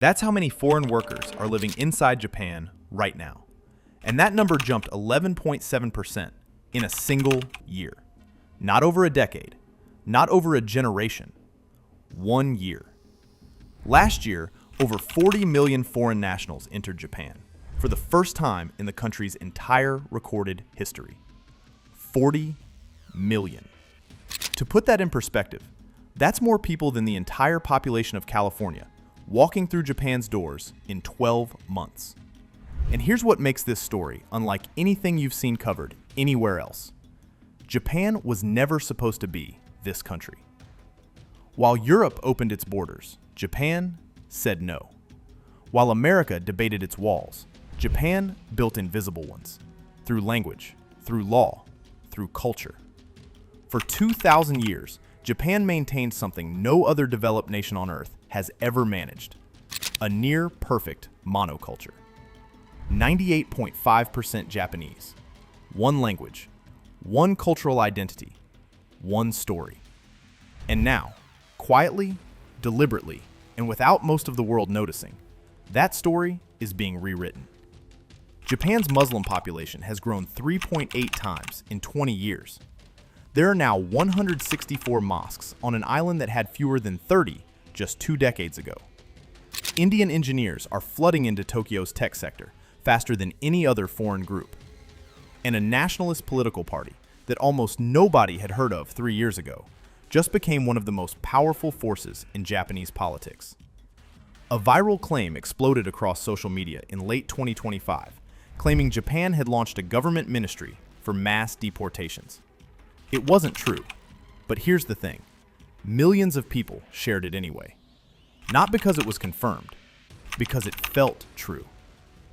That's how many foreign workers are living inside Japan right now. And that number jumped 11.7% in a single year. Not over a decade, not over a generation, 1 year. Last year, over 40 million foreign nationals entered Japan for the first time in the country's entire recorded history. 40 million. To put that in perspective, that's more people than the entire population of California walking through Japan's doors in 12 months. And here's what makes this story unlike anything you've seen covered anywhere else. Japan was never supposed to be this country. While Europe opened its borders, Japan said no. While America debated its walls, Japan built invisible ones, through language, through law, through culture. For 2,000 years, Japan maintained something no other developed nation on Earth has ever managed: a near-perfect monoculture. 98.5% Japanese, one language, one cultural identity, one story. And now, quietly, deliberately, and without most of the world noticing, that story is being rewritten. Japan's Muslim population has grown 3.8 times in 20 years. There are now 164 mosques on an island that had fewer than 30 just 2 decades ago. Indian engineers are flooding into Tokyo's tech sector faster than any other foreign group. And a nationalist political party that almost nobody had heard of 3 years ago just became one of the most powerful forces in Japanese politics. A viral claim exploded across social media in late 2025, claiming Japan had launched a government ministry for mass deportations. It wasn't true, but here's the thing. Millions of people shared it anyway. Not because it was confirmed, because it felt true.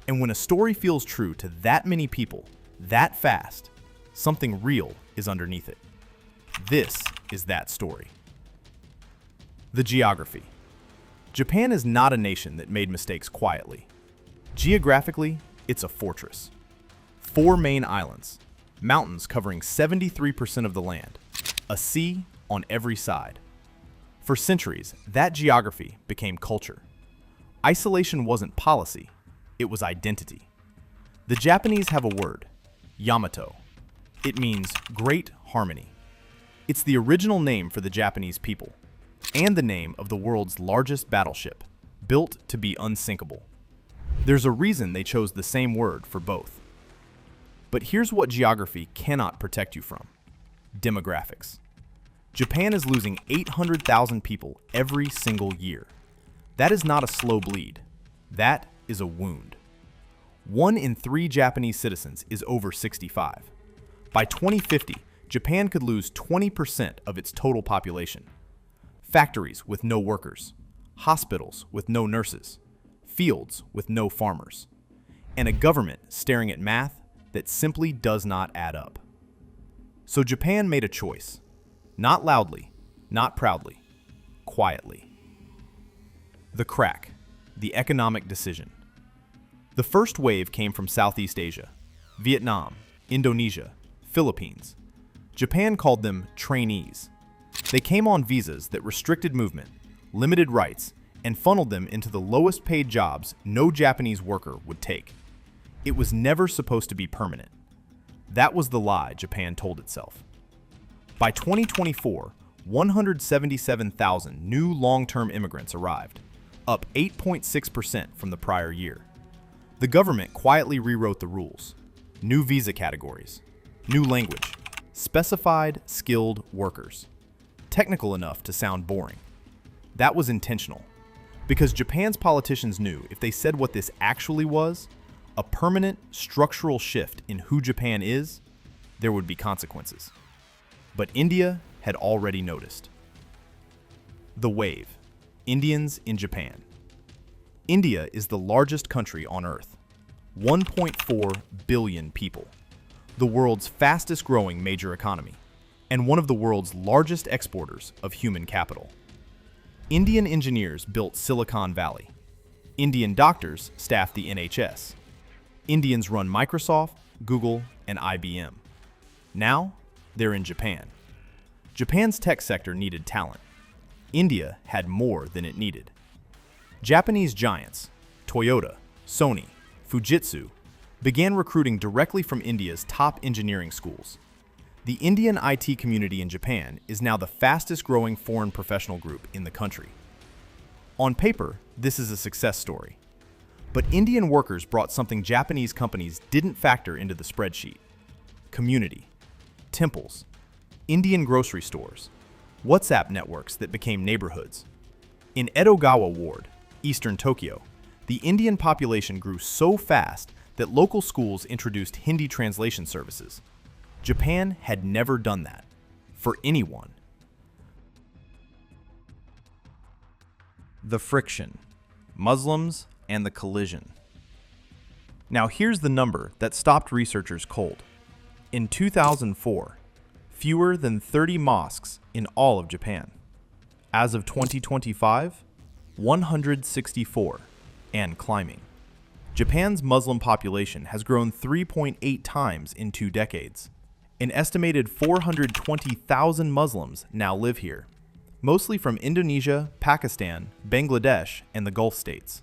And when a story feels true to that many people, that fast, something real is underneath it. This is that story. The geography. Japan is not a nation that made mistakes quietly. Geographically, it's a fortress. 4 main islands, mountains covering 73% of the land, a sea on every side. For centuries, that geography became culture. Isolation wasn't policy, it was identity. The Japanese have a word, Yamato. It means great harmony. It's the original name for the Japanese people, and the name of the world's largest battleship, built to be unsinkable. There's a reason they chose the same word for both. But here's what geography cannot protect you from: demographics. Japan is losing 800,000 people every single year. That is not a slow bleed. That is a wound. 1 in 3 Japanese citizens is over 65. By 2050, Japan could lose 20% of its total population. Factories with no workers, hospitals with no nurses, fields with no farmers, and a government staring at math that simply does not add up. So Japan made a choice. Not loudly, not proudly, quietly. The crack, the economic decision. The first wave came from Southeast Asia, Vietnam, Indonesia, Philippines. Japan called them trainees. They came on visas that restricted movement, limited rights, and funneled them into the lowest paid jobs no Japanese worker would take. It was never supposed to be permanent. That was the lie Japan told itself. By 2024, 177,000 new long-term immigrants arrived, up 8.6% from the prior year. The government quietly rewrote the rules. New visa categories, new language, specified skilled workers. Technical enough to sound boring. That was intentional, because Japan's politicians knew if they said what this actually was, a permanent structural shift in who Japan is, there would be consequences. But India had already noticed. The wave. Indians in Japan. India is the largest country on Earth. 1.4 billion people. The world's fastest growing major economy, and one of the world's largest exporters of human capital. Indian engineers built Silicon Valley. Indian doctors staffed the NHS. Indians run Microsoft, Google, and IBM. Now, they're in Japan. Japan's tech sector needed talent. India had more than it needed. Japanese giants, Toyota, Sony, Fujitsu, began recruiting directly from India's top engineering schools. The Indian IT community in Japan is now the fastest growing foreign professional group in the country. On paper, this is a success story. But Indian workers brought something Japanese companies didn't factor into the spreadsheet: community, temples, Indian grocery stores, WhatsApp networks that became neighborhoods. In Edogawa Ward, eastern Tokyo, the Indian population grew so fast that local schools introduced Hindi translation services. Japan had never done that for anyone. The friction, Muslims, and the collision. Now here's the number that stopped researchers cold. In 2004, fewer than 30 mosques in all of Japan. As of 2025, 164, and climbing. Japan's Muslim population has grown 3.8 times in 2 decades. An estimated 420,000 Muslims now live here, mostly from Indonesia, Pakistan, Bangladesh, and the Gulf states.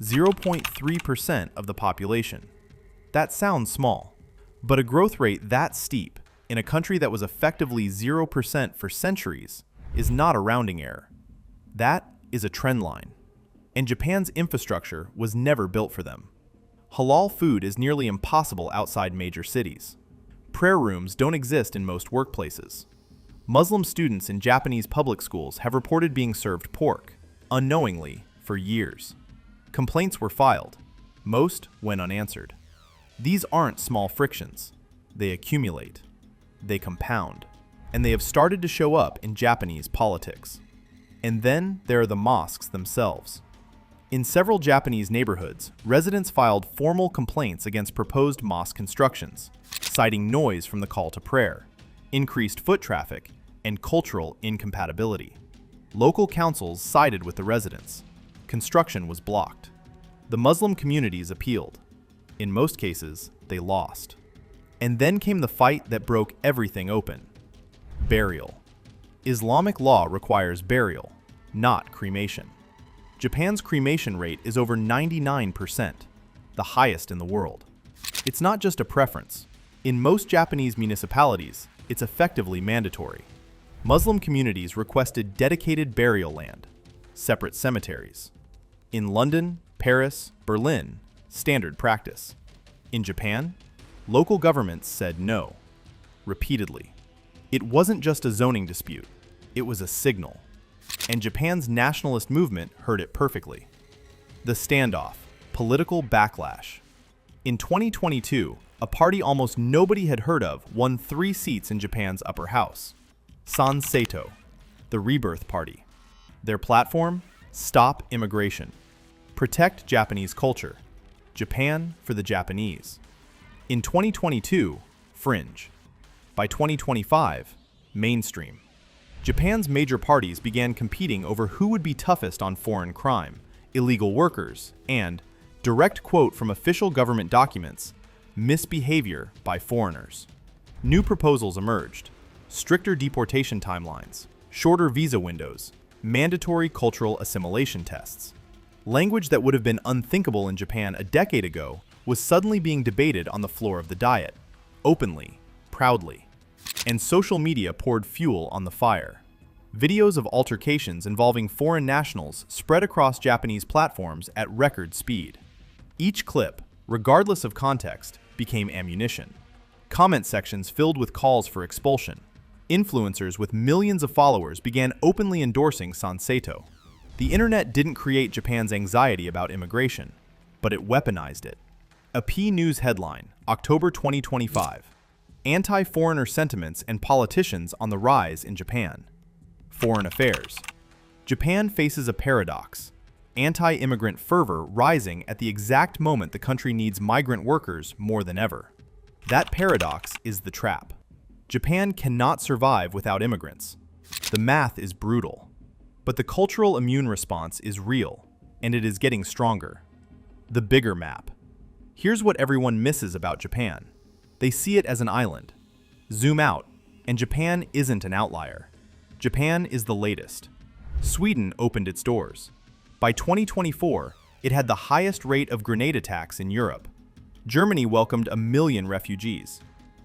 0.3% of the population. That sounds small, but a growth rate that steep in a country that was effectively 0% for centuries is not a rounding error. That is a trend line. And Japan's infrastructure was never built for them. Halal food is nearly impossible outside major cities. Prayer rooms don't exist in most workplaces. Muslim students in Japanese public schools have reported being served pork, unknowingly, for years. Complaints were filed. Most went unanswered. These aren't small frictions. They accumulate. They compound. And they have started to show up in Japanese politics. And then there are the mosques themselves. In several Japanese neighborhoods, residents filed formal complaints against proposed mosque constructions, citing noise from the call to prayer, increased foot traffic, and cultural incompatibility. Local councils sided with the residents. Construction was blocked. The Muslim communities appealed. In most cases, they lost. And then came the fight that broke everything open: burial. Islamic law requires burial, not cremation. Japan's cremation rate is over 99%, the highest in the world. It's not just a preference. In most Japanese municipalities, it's effectively mandatory. Muslim communities requested dedicated burial land, separate cemeteries. In London, Paris, Berlin, standard practice. In Japan, local governments said no, repeatedly. It wasn't just a zoning dispute, it was a signal. And Japan's nationalist movement heard it perfectly. The standoff, political backlash. In 2022, a party almost nobody had heard of won 3 seats in Japan's upper house. Sanseito, the Rebirth Party. Their platform? Stop immigration. Protect Japanese culture. Japan for the Japanese. In 2022, fringe. By 2025, mainstream. Japan's major parties began competing over who would be toughest on foreign crime, illegal workers, and, direct quote from official government documents, misbehavior by foreigners. New proposals emerged: stricter deportation timelines, shorter visa windows, mandatory cultural assimilation tests. Language that would have been unthinkable in Japan a decade ago was suddenly being debated on the floor of the Diet, openly, proudly. And social media poured fuel on the fire. Videos of altercations involving foreign nationals spread across Japanese platforms at record speed. Each clip, regardless of context, became ammunition. Comment sections filled with calls for expulsion. Influencers with millions of followers began openly endorsing Sanseito. The internet didn't create Japan's anxiety about immigration, but it weaponized it. A P News headline, October 2025. Anti-foreigner sentiments and politicians on the rise in Japan. Foreign affairs. Japan faces a paradox. Anti-immigrant fervor rising at the exact moment the country needs migrant workers more than ever. That paradox is the trap. Japan cannot survive without immigrants. The math is brutal. But the cultural immune response is real, and it is getting stronger. The bigger map. Here's what everyone misses about Japan. They see it as an island. Zoom out, and Japan isn't an outlier. Japan is the latest. Sweden opened its doors. By 2024, it had the highest rate of grenade attacks in Europe. Germany welcomed 1 million refugees.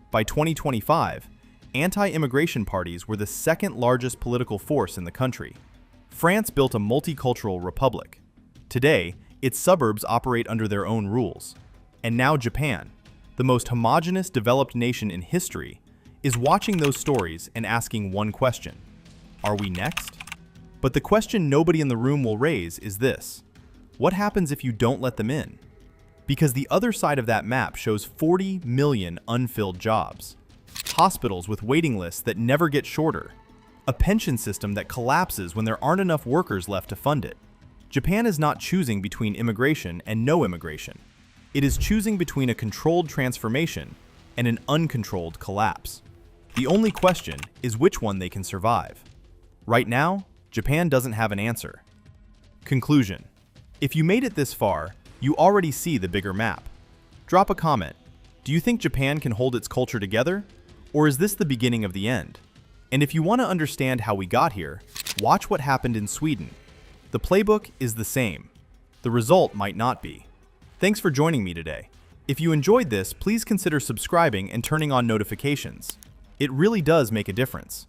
By 2025, anti-immigration parties were the second largest political force in the country. France built a multicultural republic. Today, its suburbs operate under their own rules. And now Japan, the most homogeneous developed nation in history, is watching those stories and asking one question: are we next? But the question nobody in the room will raise is this: what happens if you don't let them in? Because the other side of that map shows 40 million unfilled jobs, hospitals with waiting lists that never get shorter, a pension system that collapses when there aren't enough workers left to fund it. Japan is not choosing between immigration and no immigration. It is choosing between a controlled transformation and an uncontrolled collapse. The only question is which one they can survive. Right now, Japan doesn't have an answer. Conclusion: if you made it this far, you already see the bigger map. Drop a comment. Do you think Japan can hold its culture together? Or is this the beginning of the end? And if you want to understand how we got here, watch what happened in Sweden. The playbook is the same. The result might not be. Thanks for joining me today. If you enjoyed this, please consider subscribing and turning on notifications. It really does make a difference.